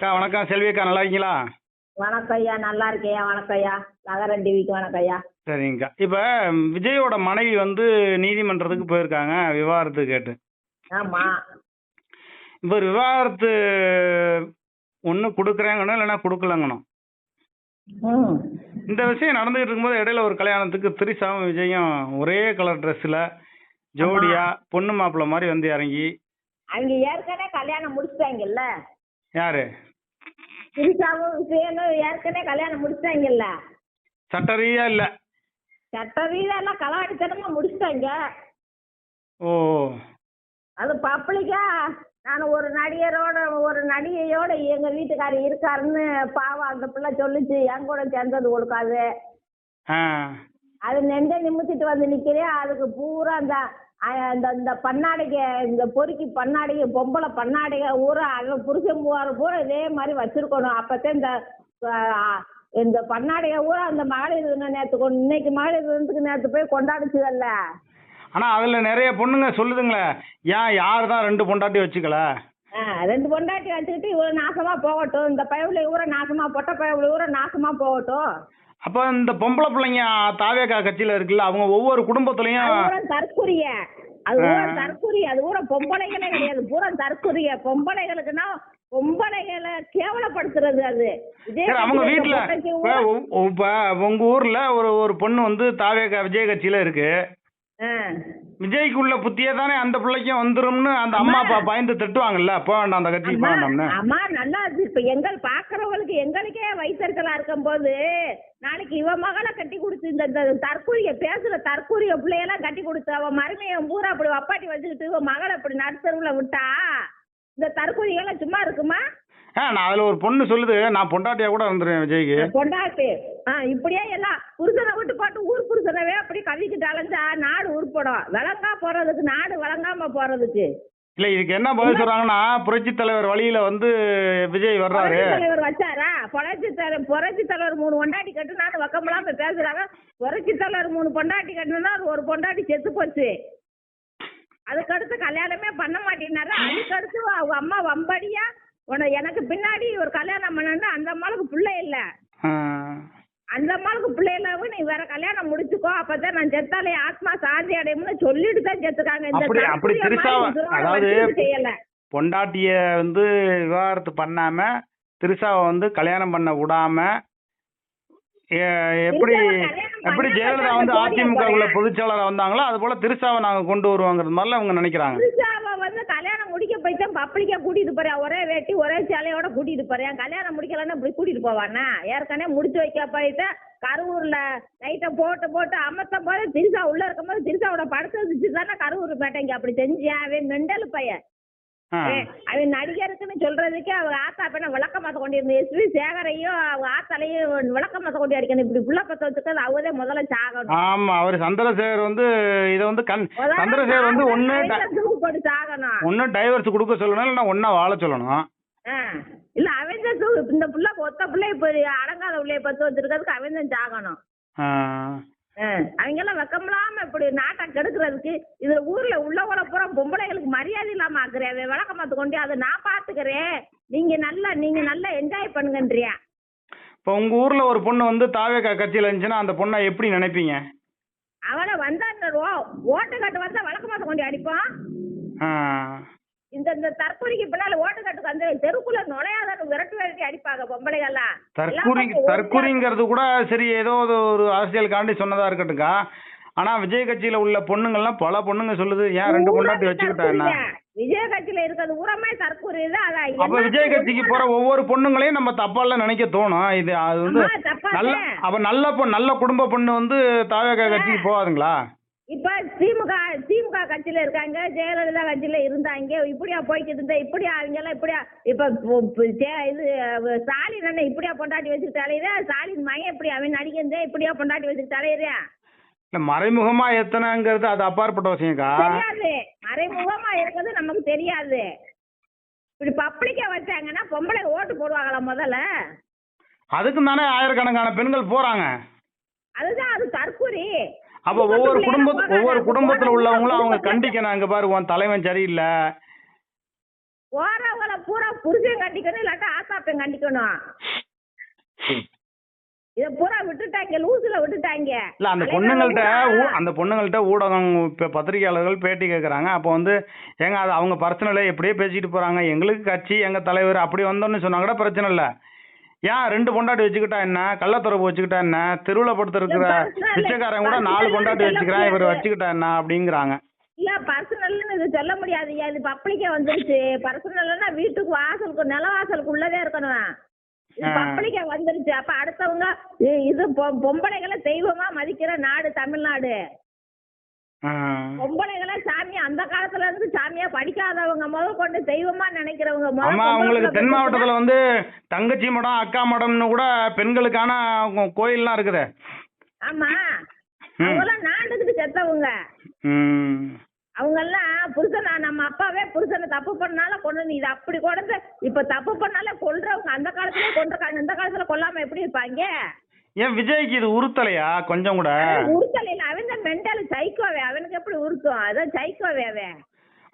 அக்கா வணக்கம். செல்வி அக்கா நல்லா இருக்கீங்களா? வணக்கம் ஐயா, நல்லா இருக்கேயா. வணக்கம் ஐயா, நகரன் டிவிக்கு வணக்கம் ஐயா. சரிங்கக்கா. இப்போ விஜயோட மனைவி வந்து நீதிமன்றத்துக்கு போயிருக்காங்க விவாகரத்து கேட்டு. ஆமா. இப்போ விவாகரத்து ஒன்று கொடுக்குறாங்கன்னு இல்லைன்னா கொடுக்கலங்கணும். ம். இந்த விஷயம் நடந்துகிட்டு இருக்கும்போது இடையில ஒரு கல்யாணத்துக்கு திரிசாவும் விஜயும் ஒரே கலர் ட்ரெஸ்ஸில் ஜோடியா பொண்ணு மாப்பிள்ளை மாதிரி வந்து இறங்கி. அவங்க ஏற்கனவே கல்யாணம் முடிச்சிட்டாங்கல்ல. யாரு? திரிசாவும் விஜயனும் ஏற்கனவே கல்யாணம் முடிச்சிட்டாங்கல்ல. சட்டரீதியா இல்லை, சட்ட ரீதியெல்லாம் கலாடித்தனமா முடிச்சிட்டாங்க. ஓ அது பப்ளிக்கா நான் ஒரு நடிகையோட எங்க வீட்டுக்காரர் இருக்காருன்னு பாவம் அந்த பிள்ளை சொல்லிச்சு. என் கூட சேர்ந்தது கொடுக்காது. ஆ அது நெண்டை நிமித்திட்டு வந்து நிக்கிறேன். அதுக்கு பூரா இந்த பண்ணாடைக்கு, இந்த பொறுக்கி பண்ணாடைக்கு, பொம்பளை பண்ணாடைக ஊரா அவன் புருஷன் பூரா இதே மாதிரி வச்சிருக்கணும். அப்பதான் இந்த பண்ணாடைக ஊரா அந்த மகளிர் தினம் நேற்று இன்னைக்கு மகளிர் தினத்துக்கு நேற்று போய் கொண்டாடுச்சுதல்ல. ஆனால் அதில் நிறைய பொண்ணுங்க சொல்லுதுங்களே, ஏன் யார் தான் 2 பொண்டாட்டி வச்சுக்கல? 2 பொண்டாட்டி வச்சுக்கிட்டு இவ்வளவு நாசமா போகட்டும். இந்த பயவுல ஊரை நாசமா, பொட்ட பயவுல ஊரை நாசமா போகட்டும். அப்போ இந்த பொம்பளை பிள்ளைங்க தாவேகா கட்சியில் இருக்குல்ல, அவங்க ஒவ்வொரு குடும்பத்துலையும் தற்குரிய, அது பூரா தற்குரிய, அது பூரா பொம்பளைகளே கிடையாது, பூரா தற்குரிய. பொம்பளைகளுக்குன்னா பொம்பளைகளை கேவலப்படுத்துறது அது. அவங்க வீட்டுல உங்க ஊர்ல ஒரு பொண்ணு வந்து தாவேகா விஜய் கட்சியில இருக்கு. விஜய்க்கு உள்ள புத்தியே தானே அந்த பிள்ளைக்கும் வந்துரும்னு அந்த அம்மா அப்பா பயந்து திட்டுவாங்கல்ல, போக வேண்டாம் அந்த கட்சிக்கு போக வேண்டாம்னு. அம்மா நல்லா இருக்கு. இப்ப எங்கள் பாக்குறவங்களுக்கு எங்களுக்கே வயசர்களா இருக்கும் போது நாளைக்கு இவ மகளை கட்டி கொடுத்து இந்த தற்கூரிய பேசுற தற்கூரிய பிள்ளையெல்லாம் கட்டி கொடுத்து அவ மருமையை பூரா அப்படி வப்பாட்டி வச்சுக்கிட்டு இவ மகளை அப்படி நடுத்தருவுல விட்டா இந்த தற்கூரியெல்லாம் சும்மா இருக்குமா? நான் அதுல ஒரு பொண்ணு சொல்லுது, நான் பொண்டாட்டியா கூட வந்துருவேன் விஜய்க்கு. பொண்டாட்டி இப்படியே எல்லாம் புருஷனை விட்டு போட்டு ஊர் புருஷனவே அப்படி கவிக்கிட்டு அலைஞ்சா நாடு உருப்படும். விளங்கா போறதுக்கு, நாடு வழங்காம போறதுக்கு. இல்ல, இதுக்கு என்ன பதில் சொல்றாங்கன்னா, புரட்சி தலைவர் வழியில வந்து விஜய் வர்றாரு. தலைவர் வச்சாரா? புரட்சி தலைவர் 3 பொண்டாட்டி கட்டுனாலும் வக்கமெல்லாம் இப்ப பேசுறாங்க. புரட்சி தலைவர் 3 பொண்டாட்டி கட்டுனா ஒரு பொண்டாட்டி செத்து போச்சு. அதுக்கடுத்து கல்யாணமே பண்ண மாட்டேன்னாரு. அதுக்கடுத்து அவங்க அம்மா வம்படியா எனக்கு பின்னாடி ஒரு கல்யாணம் பண்ணா அந்த அம்மாவுக்கு பிள்ளை இல்ல, அந்த அம்மாவுக்கு பிள்ளை இல்லாம நீ வேற கல்யாணம் முடிச்சுக்கோ, அப்பதான் நான் செத்தாலே ஆத்மா சாந்தி அடையும்னு சொல்லிட்டு தான் செத்துக்காங்க. அதாவது பொண்டாட்டிய வந்து விவாகரத்து பண்ணாம திரிசாவை வந்து கல்யாணம் பண்ண விடாம, எப்படி ஜெயலலிதா வந்து அதிமுக பொதுச்செயலாளர் வந்தாங்களோ அது போல திரிசாவை நாங்க கொண்டு வருவாங்கிறது மாதிரி அவங்க நினைக்கிறாங்க. திரிசாவை வந்து கல்யாணம் முடிக்க போய்தான் பப்ளிக்கா கூட்டிட்டு போறேன், ஒரே வேட்டி ஒரே சேலையோட கூட்டிட்டு போறேன். கல்யாணம் முடிக்கலன்னா இப்படி கூட்டிட்டு போவானா? ஏற்கனவே முடிச்சு வைக்க போயிட்டு கரூர்ல லைட்டை போட்டு அமர்த்த போது திரிசா உள்ள இருக்கும் போது திரிசாவோட படத்தை வச்சு தானே கரூர் பேட்டைங்க அப்படி செஞ்சியா? அவன் மெண்டல் பையன். அவன் நடிகருக்குன்னு சொல்றதுக்கே அவங்க ஆத்தா பெண்ண விளக்கமாத்த கொண்டிருந்த எஸ்வி சேகரையும் அவங்க ஆத்தாலையும் விளக்கமாத்த கொண்டு அடிக்கணும். இப்படி புள்ள பத்த வச்சுக்கிறது அவதே முதல்ல சாகணும். ஆமா, அவர் சந்திரசேகர் வந்து இதை வந்து சந்திரசேகர் வந்து போட்டு சாகணும். ஒன்னு டைவர்ஸ் கொடுக்க சொல்லணும், இல்லைன்னா ஒன்னா வாழ சொல்லணும். இல்ல அவன் இந்த புள்ள ஒத்த பிள்ளை இப்ப அடங்காத பிள்ளைய பத்து வச்சிருக்கிறதுக்கு அவன் தான் சாகணும். அவங்க எல்லாம் வெக்கமில்லாம இப்படி நாட்டை கெடுக்கிறதுக்கு இதுல ஊர்ல உள்ளவங்கள பூரா பொம்பளைகளுக்கு மரியாதை இல்லாம ஆக்குறேன். விளக்கமாத்து கொண்டு அதை நான் பாத்துக்கிறேன், நீங்க நல்லா என்ஜாய் பண்ணுங்கன்றியா? இப்ப உங்க ஊர்ல ஒரு பொண்ணு வந்து தாவேகா கட்சியில இருந்துச்சுன்னா அந்த பொண்ணை எப்படி நினைப்பீங்க? அவனை வந்தா ஓட்டு கட்டு வந்தா விளக்கமாத்த கொண்டு அடிப்பான். இந்த தற்கொலைக்கு பின்னால ஓட்டுக்கட்டுக்கு வந்து தெருக்குள்ள நுழையாத விரட்டி அடிப்பாங்க பொம்பளைகள்லாம். தற்கொலைங்கிறது கூட சரி, ஏதோ ஒரு அரசியல் காண்டி சொன்னதா இருக்கட்டுக்கா. ஆனா விஜய் கட்சியில உள்ள பொண்ணுங்கள்லாம் பல பொண்ணுங்க சொல்லுது, ஏன் 2 பொண்டாட்டி வச்சுக்கிட்டா? விஜய் கட்சியில இருக்கிறது ஊரமே தற்கொலை தான். அப்ப விஜய் கட்சிக்கு போற ஒவ்வொரு பொண்ணுங்களையும் நம்ம தப்பால நினைக்க தோணும். இது அது வந்து நல்ல குடும்ப பொண்ணு வந்து தாவேகா கட்சிக்கு போகாதுங்களா? இப்ப திமுக கட்சியில இருக்காங்க, ஜெயலலிதா கட்சியில இருந்தாங்க. இப்படியா போய்கிட்டு இருந்தா இப்படியா அவங்க எல்லாம் இப்படியா இப்ப இது ஸ்டாலின் அண்ணன் இப்படியா பொண்டாட்டி வச்சுட்டு தலையிறா? ஸ்டாலின் மகன் இப்படி அவன் நடிகந்தே இப்படியா பொண்டாட்டி வச்சுட்டு தலையிறா? இல்ல, மறைமுகமா எத்தனைங்கிறது அது அப்பாற்பட்ட விஷயம்க்கா. தெரியாது, மறைமுகமா இருக்கிறது நமக்கு தெரியாது. இப்படி பப்ளிக்கா வச்சாங்கன்னா பொம்பளை ஓட்டு போடுவாங்களா முதல்ல? அதுக்கு தானே ஆயிரக்கணக்கான பெண்கள் போறாங்க. அதுதான், அது தற்கொலை. அப்ப ஒவ்வொரு குடும்பத்துல உள்ளவங்களும் அவங்க கண்டிக்கணும், அங்க பாரு உன் தலைவன் சரியில்லை, போறவங்கள பூரா புருஷன் கண்டிக்கணும், இல்லாட்டா ஆசாப்பன் கண்டிக்கணும். இத பூரா விட்டுட்டாங்க, லூசுல விட்டுட்டாங்க. இல்ல அந்த பொண்ணுங்கள்ட்ட ஊடகம் இப்ப பத்திரிகையாளர்கள் பேட்டி கேட்கறாங்க. அப்போ வந்து ஏங்க அது அவங்க பர்சனலே எப்படியே பேசிட்டு போறாங்க, எங்களுக்கு கட்சி எங்க தலைவர் அப்படி வந்தோன்னு சொன்னா கூட பிரச்சனை இல்ல. ஏன் 2 பொண்டாட்டி வச்சுக்கிட்டா என்ன, கள்ளத்துறவு வச்சுக்கிட்டா என்ன, தெருவுல படுத்து இருக்கிற பிச்சைக்காரன் கூட 4 பொண்டாட்டி வச்சுக்கிறான், இவர் வச்சுக்கிட்டா என்ன அப்படிங்கிறாங்க. இல்ல பர்சனல்னு இது சொல்ல முடியாது. இது பப்ளிக்கே வந்துருச்சு. பர்சனல்னா வீட்டுக்கு வாசலுக்கு நில வாசலுக்கு உள்ளதே இருக்கணும். இது பப்ளிக்கே வந்துருச்சு. அப்ப அடுத்தவங்க இது பொம்பளைகளை தெய்வமா மதிக்கிற நாடு தமிழ்நாடு. பொம்பளைகளை சாமி அந்த காலத்துல இருந்து சாமியா படிக்காதவங்க முதல் கொண்டு தெய்வமா நினைக்கிறவங்க. ஆமா, உங்களுக்கு தென் மாவட்டத்துல வந்து தங்கச்சி மடம் அக்கா மடம்னு கூட பெண்களுக்கான கோயில்லாம் இருக்குது. ஆமா, அவங்கெல்லாம் நாட்டுக்கு செத்தவங்க. அவங்க எல்லாம் புருஷனா நம்ம அப்பாவே புருஷனை தப்பு பண்ணால கொண்டு இது அப்படி கொண்டு இப்ப தப்பு பண்ணால கொல்றவங்க அந்த காலத்துல கொண்டிருக்காங்க. இந்த காலத்துல கொல்லாம எப்படி இருப்பாங்க? ஏன் விஜய்க்கு இது உறுத்தலையா கொஞ்சம் கூட? உறுத்தலையில அவன் தான் மென்டல் சைக்கோவே. அவனுக்கு எப்படி உறுத்தும்? அதான் சைக்கோவே அவன்.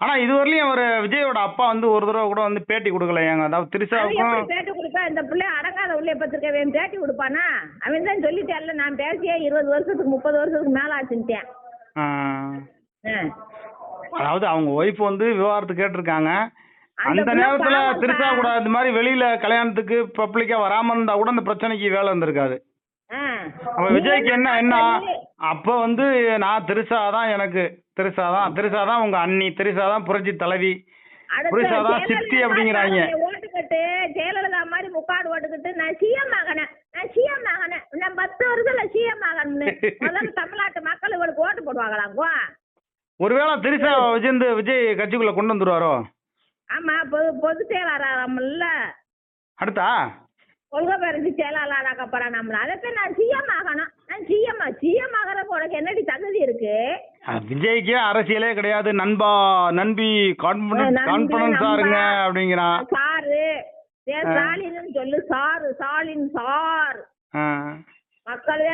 ஆனா இதுவரையிலும் அவர் விஜயோட அப்பா வந்து ஒரு தடவை கூட வந்து பேட்டி கொடுக்கலையாங்க. அதாவது திரிசாவுக்கும் பேட்டி கொடுப்பா. இந்த பிள்ளை அடங்காத உள்ளே பத்திருக்கேன் பேட்டி கொடுப்பானா? அவன் தான் சொல்லிட்டேன்ல, நான் பேசியே 20 வருஷத்துக்கு 30 வருஷத்துக்கு மேல ஆச்சுட்டேன். அதாவது அவங்க ஒய்ஃப் வந்து விவாகரத்து கேட்டிருக்காங்க. அந்த நேரத்துல திரிசா கூட இந்த மாதிரி வெளியில கல்யாணத்துக்கு பப்ளிக்கா வராம இருந்தா கூட அந்த பிரச்சனைக்கு வேலை இருந்திருக்காது. அப்ப விஜய்க்கு என்ன அப்ப வந்து நான் திரிசா தான் உங்க அண்ணி, திரிசா தான் புரட்சி தலைவி, திரிசா தான் சித்தி அப்படிங்கிறாங்க. ஓட்டுக்கட்டு ஜெயலலிதா மாதிரி முக்காடு ஓட்டுக்கிட்டு நான் சிஎம் ஆகணும், நான் 10 வருஷத்துல சிஎம் ஆகணும்னு முதல்ல தமிழ்நாட்டு மக்கள் இவளுக்கு ஓட்டு போடுவாங்களாங்கோ. ஒருவேளை திரிசா விஜய் கட்சிக்குள்ள கொண்டு வந்துருவாரோ? ஆமா, பொது செயலாளர்ல அடுத்தா கொள்கை பறிஞ்சு செயலாளராக போறேன். நம்மள அதற்கு நான் சிஎம் ஆகணும். நான் சிஎம் ஆகிறப்ப உனக்கு என்னடி தகுதி இருக்கு? விஜய்க்கு அரசியலே கிடையாது. நம்பி கான்பிடன்ஸா இருங்க அப்படிங்கிறான். சாரு ஸ்டாலின் சொல்லு, ஸ்டாலின் சார். மக்களவே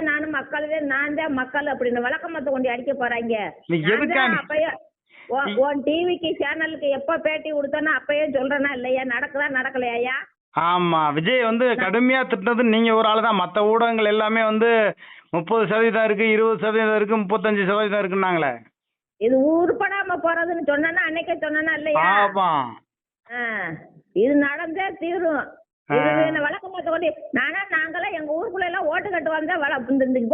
நான் தான் மக்கள் அப்படின்னு விளக்கமத்தை கொண்டு அடிக்க போறாங்க. உன் டிவிக்கு சேனலுக்கு எப்ப பேட்டி கொடுத்தனா அப்பயே சொல்றேனா இல்லையா? நடக்கலையா? ஆமா, விஜய் வந்து கடுமையா திட்டினது நீங்க ஒரு ஆளு தான். மற்ற ஊடகங்கள் எல்லாமே வந்து 30% இருக்கு, 20% இருக்கு, 35% இருக்குன்னாங்களே. இது உருப்படாம போறதுன்னு சொன்னா அன்னைக்கே சொன்னா இல்லையா? ஆமா, இது நடந்தே தீரும். வழக்கமாத்த கொண்டு நாங்களாம் எங்க ஊருக்குள்ள எல்லாம் ஓட்டு கட்டு வந்தா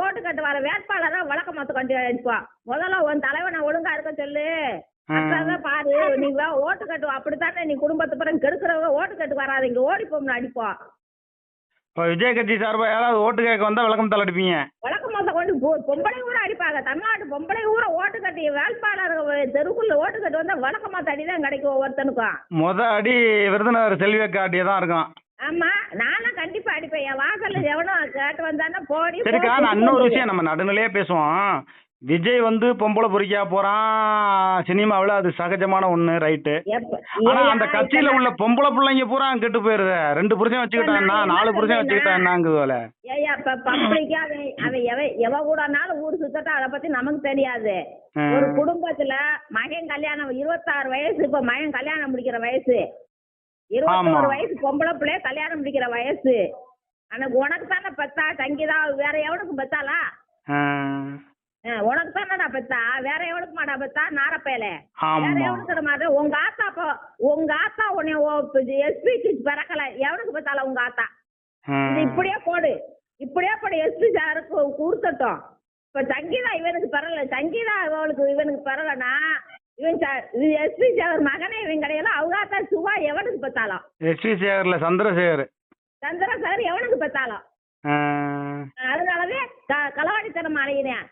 ஓட்டு கட்டு வர வேட்பாளரா வழக்கமாத்த கொண்டு அடிப்போம். முதல்ல உன் தலைவனை ஒழுங்கா இருக்க சொல்லு. அதான் பாரு, நீ ஓட்டு கட்டு அப்படித்தானே நீ குடும்பத்து பிறகு கெடுக்கிறவங்க ஓட்டு கட்டு வராதிங்க, ஓடிப்போம்னு அடிப்போம். விஜய் கட்சி சார்பா யாராவது ஓட்டு கேட்க வந்தா விளக்கமத்தால் அடிப்பீங்க? விளக்கமாத்த கொண்டு பொம்பளை ஊரை அடிப்பாங்க. தமிழ்நாட்டு பொம்பளை ஊரை ஓட்டு கட்டி வேட்பாளர் தெருக்குள்ள ஓட்டு கட்டு வந்தா விளக்கமாத்த அடிதான் கிடைக்கும் ஒவ்வொருத்தனுக்கும். அடி விருதுநகர் செல்வியக்கா அடியதான் இருக்கும். ஆமா, நானும் கண்டிப்பா அடிப்பேன். என் வாசல்ல எவனும் கேட்டு வந்தானா போடி. சரிக்கா, நான் இன்னொரு விஷயம் நம்ம நடுநிலையே பேசுவோம். விஜய் வந்து பொம்பளை பொறிக்கா போறான் சினிமாவில், அது சகஜமான ஒண்ணு, ரைட்டு. ஆனா அந்த கட்சியில உள்ள பொம்பளை பிள்ளைங்க பூரா கெட்டு போயிருது. 2 புருஷன் வச்சுக்கிட்டான்னா 4 புருஷன் வச்சுக்கிட்டான்னாங்குதுல. ஏயா பப்ளிக்கா அவன் எவ கூடனாலும் ஊர் சுத்தட்டா, அதை பத்தி நமக்கு தெரியாது. ஒரு குடும்பத்துல மகன் கல்யாணம் 26 வயசு, இப்ப மகன் கல்யாணம் முடிக்கிற வயசு, 21 வயசு பொம்பளை பிள்ளைய கல்யாணம் முடிக்கிற வயசு. ஆனா உனக்கு தானே பெத்தா சங்கீதா, வேற எவனுக்கு பெத்தாளா? உனக்கு தானடா பெத்தா, வேற எவனுக்கு மாடா பெத்தா? நாரப்பேல வேற எவனுக்கு மாட்டா? உங்க ஆத்தா உன்னை எஸ்பி பிறக்கல, எவனுக்கு பெத்தால உங்க ஆத்தா? இப்படியே போடு எஸ்பி சாருக்கு கூர்த்தட்டும். இப்ப சங்கீதா இவனுக்கு பெறல, சங்கீதா இவனுக்கு பெறலனா இவன் எஸ்பி சேகர் மகனே இவன் கிடையாது. அவங்க ஆத்தா சுவா எவனுக்கு பெத்தாலும்? எஸ்பி சேகர்ல சந்திரசேகர் எவனுக்கு பெத்தாலும்? அதனாலவே களவாணித்தனம் அலையிறேன்.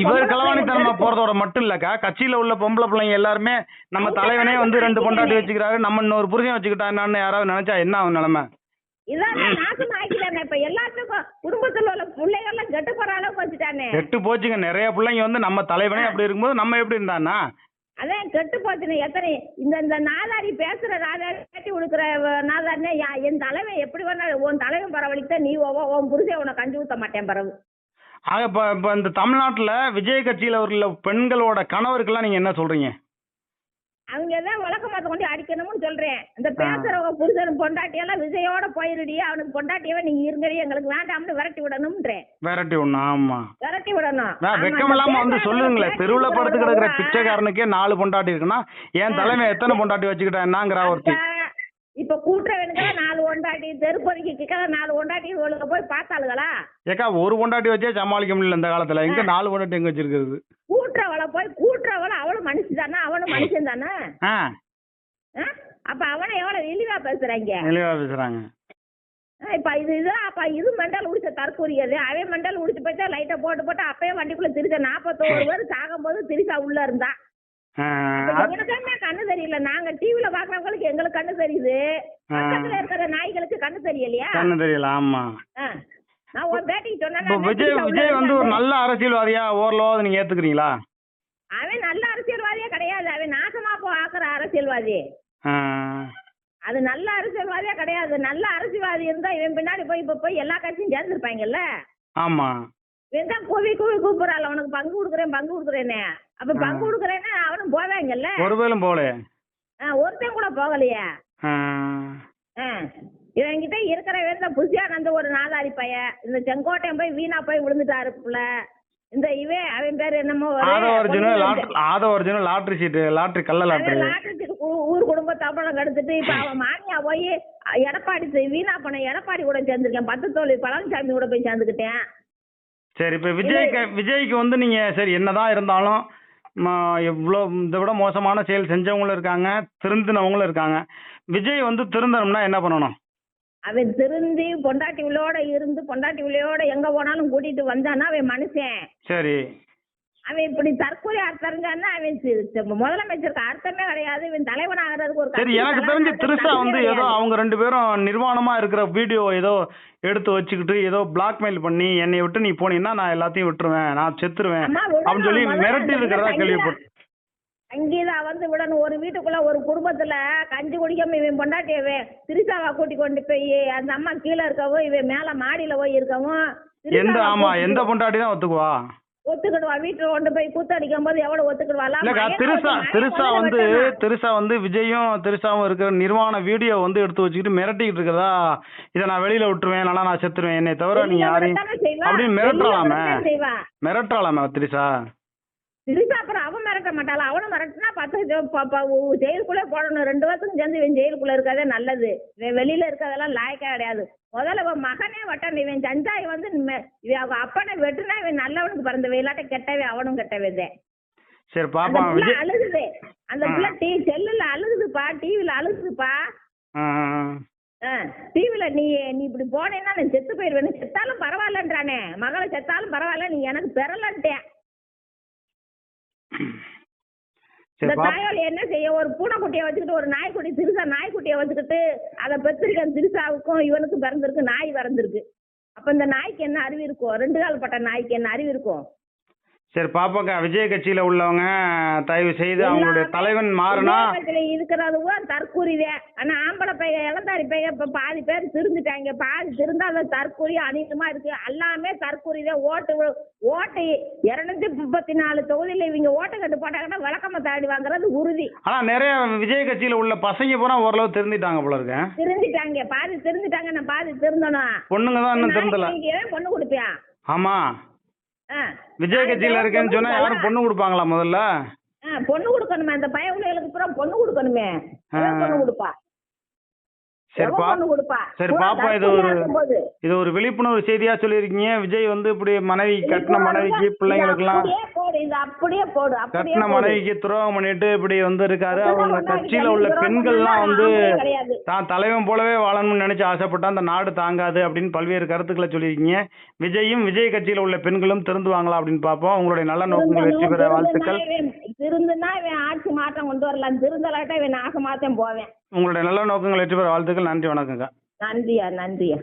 இவர் களவாணித்தனமா போறதோட மட்டும் இல்லக்கா, கட்சியில உள்ள பொம்பளை பிள்ளைங்க எல்லாருமே நம்ம தலைவனே வந்து 2 பொண்டாட்டி வச்சுக்கிறாரு, நம்ம இன்னொரு புருஷன் வச்சுக்கிட்டான்னு யாராவது நினைச்சா என்ன ஆகும் நிலைமை? இதான் நாசம் ஆக்கிட்டானே. இப்ப எல்லாத்துக்கும் குடும்பத்துல உள்ள பிள்ளைகள்லாம் கெட்டு போற அளவுக்கு வச்சுட்டானே. கெட்டு போச்சுங்க. நிறைய பிள்ளைங்க வந்து நம்ம தலைவனே அப்படி இருக்கும்போது நம்ம எப்படி இருந்தானா? அதான் கெட்டு போச்சுன்னு எத்தனை இந்த நாதாரி பேசுற நாதாரி பேட்டி கொடுக்குற நாதாரினே என் தலைவன் எப்படி வேணா உன் தலைவன் பரவலிக்க நீ உன் புருஷன் உன்னை கஞ்சி ஊத்த மாட்டேன் பரவு. ஆக இப்ப இந்த தமிழ்நாட்டுல விஜய் கட்சியில உள்ள பெண்களோட கணவருக்கெல்லாம் நீங்க என்ன சொல்றீங்க? அவங்க தான் விளக்கமாத்த கொண்டு அடிக்கணும்னு சொல்றேன். இந்த பேசுறவங்க புருஷன் பொண்டாட்டியெல்லாம் விஜயோட போயிருடி, அவனுக்கு பொண்டாட்டியவே நீங்க இருங்கடி, எங்களுக்கு வேண்டாம்னு விரட்டி விடணும்ன்றேன். விரட்டி விடணும். ஆமா, விரட்டி விடணும். வெக்கம் இல்லாம வந்து சொல்லுங்களே, தெருவுல படுத்து கிடக்குற பிச்சைக்காரனுக்கே 4 பொண்டாட்டி இருக்குன்னா என் தலைமை எத்தனை பொண்டாட்டி வச்சுக்கிட்டா என்னங்கிற ஒருத்தி. இப்ப கூட்டுறவனுக்கு 4 பொண்டாட்டி, தெருப்பதிக்கு 4 பொண்டாட்டி இவளுக்கு போய் பார்த்தாளுங்களா? ஏக்கா ஒரு பொண்டாட்டி வச்சே சமாளிக்க முடியல இந்த காலத்துல, எங்க 4 பொண்டாட்டி எங்க வச்சிருக்கிறது? கூட்டுறவளை போய் கூட்டுறவளை அவளும் மனுஷன் தானே, அவனும் மனுஷன் தானே. அப்ப அவனை எவ்வளவு இழிவா பேசுறாங்க. இழிவா பேசுறாங்க. இப்ப இது மெண்டல் உடிச்ச தற்கூறியது. அவன் மெண்டல் உடிச்சு போயிட்டா லைட்டை போட்டு அப்பயே வண்டிக்குள்ள திருச்சா 41 பேர் சாகும் போது திரிசா உள்ள இருந்தா. எனக்குமே கண்ணு தெரியல. நாங்க டிவில பாக்குறவங்களுக்கு எங்களுக்கு கண்ணு தெரியுது, பக்கத்துல இருக்கிற நாய்களுக்கு கண்ணு தெரியலையா? கண்ணு தெரியல. ஆமா, நான் ஒரு பேட்டிக்கு சொன்னேன். விஜய் வந்து ஒரு நல்ல அரசியல்வாதியா ஓரளவு நீங்க ஏத்துக்கிறீங்களா? அவன் நல்ல அரசியல்வாதியே கிடையாது. அவன் நாசமா ஆக்குற அரசியல்வாதி. அது நல்ல அரசியல்வாதியா கிடையாது. நல்ல அரசியல்வாதி இருந்தா இவன் பின்னாடி போய் எல்லா கட்சியும் சேர்ந்துருப்பாங்கல்ல. ஆமா, இவன் கூவி கூப்பிடுறாள், அவனுக்கு பங்கு கொடுக்குறேன்னு. அப்ப பங்கு கொடுக்குறேன்னு அவனும் போவாங்கல்ல. ஒருவேளும் போல, ஒருத்தன் கூட போகலையா? இவங்கிட்ட இருக்கிற வேற புசியானந்த ஒரு நாதாரி பைய, இந்த செங்கோட்டையன் போய் வீணா போய் விழுந்துட்டாருப்புல. இந்த அவன் பேரு என்னமோ லாட்டரி சீட்டு, லாட்டரி கள்ள லாட்டரி சீட்டு ஊர் குடும்ப தம்பளம் கெடுத்துட்டு இப்ப அவன் மாமியா போய் எடப்பாடி வீணா பண்ண எடப்பாடி கூட சேர்ந்துருக்கேன். 10 தோழி பழனிசாமி கூட போய் சேர்ந்துக்கிட்டேன். சரி, இப்ப விஜய்க்கு வந்து நீங்க சரி என்னதான் இருந்தாலும் எவ்வளோ இதை விட மோசமான செயல் செஞ்சவங்களும் இருக்காங்க, திருந்தினவங்களும் இருக்காங்க. விஜய் வந்து திருந்தணும்னா என்ன பண்ணணும்? அவன் திருந்தி பொண்டாட்டி உள்ளோட இருந்து பொண்டாட்டி உள்ளோட எங்க போனாலும் கூட்டிட்டு வந்தானா அவன் மனுஷன். சரி, அவன் இப்படி தற்கொலை அர்த்தம்னா அவன் முதலமைச்சருக்கு அர்த்தமே கிடையாது. இவன் தலைவன் ஆகிறதுக்கு ஒரு சரி. எனக்கு தெரிஞ்சு திரிஷா வந்து ஏதோ அவங்க 2 பேரும் நிர்வாணமா இருக்கிற வீடியோ ஏதோ எடுத்து வச்சுக்கிட்டு ஏதோ பிளாக்மெயில் பண்ணி என்னை விட்டு நீ போனீங்கன்னா நான் எல்லாத்தையும் விட்டுருவேன், நான் செத்துருவேன் அப்படின்னு சொல்லி மிரட்டி இருக்கிறதா கேள்விப்பட்டேன். அங்கேதான் வந்து விடணும். ஒரு வீட்டுக்குள்ள ஒரு குடும்பத்துல கஞ்சி குடிக்காம இவன் பொண்டாட்டியவே திரிசாவா கூட்டி கொண்டு போய் அந்த அம்மா கீழே இருக்கவும் இவன் மேல மாடியில போய் இருக்கவும் எந்த பொண்டாட்டி தான் ஒத்துக்குவா? ஒத்துக்கிடுவா. வீட்டுல கொண்டு போய் கூத்தடிக்கும் போது எவ்வளவு ஒத்துக்கிடுவாளா? திரிஷா வந்து விஜயும் திரிஷாவும் இருக்கிற நிர்வாண வீடியோ வந்து எடுத்து வச்சுக்கிட்டு மிரட்டிக்கிட்டு இருக்கிறதா, இதை நான் வெளியில விட்டுருவேன், நான் செத்துருவேன், என்னை தவிர நீ யாரையும் அப்படின்னு மிரட்டலாமே திரிஷா. திரிஷா அப்புறம் அவன் மிரட்ட மாட்டாளா? அவனும் மிரட்டினா 10 ஜெயிலுக்குள்ளே போடணும். 2 வருஷத்துக்கு சேர்ந்து இவன் ஜெயிலுக்குள்ள இருக்காதே நல்லது. இவன் வெளியில இருக்கிறதெல்லாம் லாயக்கா கிடையாது. முதல்ல இவன் மகனே வட்டான். இவன் சஞ்சாய் வந்து அவங்க அப்பனை வெட்டுனா இவன் நல்லவனுக்கு பிறந்தவன், இல்லாட்ட கெட்டவே அவனும் கெட்டவே. சரி பாப்பா, அழுகுது அந்த பிள்ளை செல்லுல அழுகுதுப்பா, டிவில அழுகுதுப்பா. டிவில நீ இப்படி போனேன்னா நான் செத்து போயிருவேன், செத்தாலும் பரவாயில்லன்றானே. மகளை செத்தாலும் பரவாயில்ல, நீ எனக்கு பெறலன்ட்டேன். இந்த தாயால் என்ன செய்ய? ஒரு பூனைக்குட்டியை வச்சுக்கிட்டு ஒரு நாய்க்குட்டி திரிசா நாய்க்குட்டியை வச்சுக்கிட்டு அதை பெற்றிருக்க திரிசாவுக்கும் இவனுக்கும் பிறந்திருக்கு, நாய் பிறந்திருக்கு. அப்ப இந்த நாய்க்கு என்ன அறிவு இருக்கும்? 2 கால் பட்ட நாய்க்கு என்ன அறிவு இருக்கும்? சரி பாப்பாக்கா, விஜய் கட்சியில உள்ளவங்க தயவு செய்து அவங்களுடைய தலைவன் மாறினா இருக்கிறது தற்கூறிதே. ஆனா ஆம்பளை பைய இளந்தாரி பைய இப்ப பாதி பேர் திருந்துட்டாங்க. பாதி திருந்தாத தற்கூறி அதிகமா இருக்கு. எல்லாமே தற்கூறிதே. ஓட்டு 234 தொகுதியில இவங்க ஓட்டு கட்டு போட்டாங்கன்னா விளக்கமா தாடி வாங்குறது உறுதி. ஆனா நிறைய விஜய் கட்சியில உள்ள பசங்க பூரா ஓரளவு திருந்திட்டாங்க போல இருக்கு. திருந்திட்டாங்க, பாதி திருந்திட்டாங்க. நான் பாதி திருந்தணும். பொண்ணுங்க தான் இன்னும் திருந்தல. பொண்ணு கொடுப்பியா? ஆமா, விஜய் கட்சியில இருக்கேன்னு சொன்னா யாரும் பொண்ணு கொடுப்பாங்களா? முதல்ல பொண்ணு கொடுக்கணுமே. அந்த பயவுகளுக்கு பூரா பொண்ணு கொடுக்கணுமே. பொண்ணு கொடுப்பா. சரி பாப்பா, இது ஒரு விழிப்புணர்வு செய்தியா சொல்லிருக்கீங்க. விஜய் வந்து இப்படி கட்டின மனைவிக்கு பிள்ளைங்களுக்கு எல்லாம் கட்டின மனைவிக்கு துரோகம் பண்ணிட்டு இப்படி வந்து இருக்காரு. அவங்க கட்சியில உள்ள பெண்கள்லாம் வந்து தான் தலைவன் போலவே வாழணும்னு நினைச்சு ஆசைப்பட்டா அந்த நாடு தாங்காது அப்படின்னு பல்வேறு கருத்துக்களை சொல்லியிருக்கீங்க. விஜய் கட்சியில உள்ள பெண்களும் திருந்துவாங்களா அப்படின்னு பாப்போம். உங்களுடைய நல்ல நோக்கங்கள் வெற்றி பெற வாழ்த்துக்கள். திருந்துனா இவன் ஆட்சி மாற்றம் கொண்டு வரலாம், திருந்தலாட்ட இவன் நாசமாத்தான் போவேன். உங்களுடைய நல்ல நோக்கங்கள் வெற்றி பெற வாழ்த்துக்கள். நன்றி, வணக்கங்க. நன்றியா.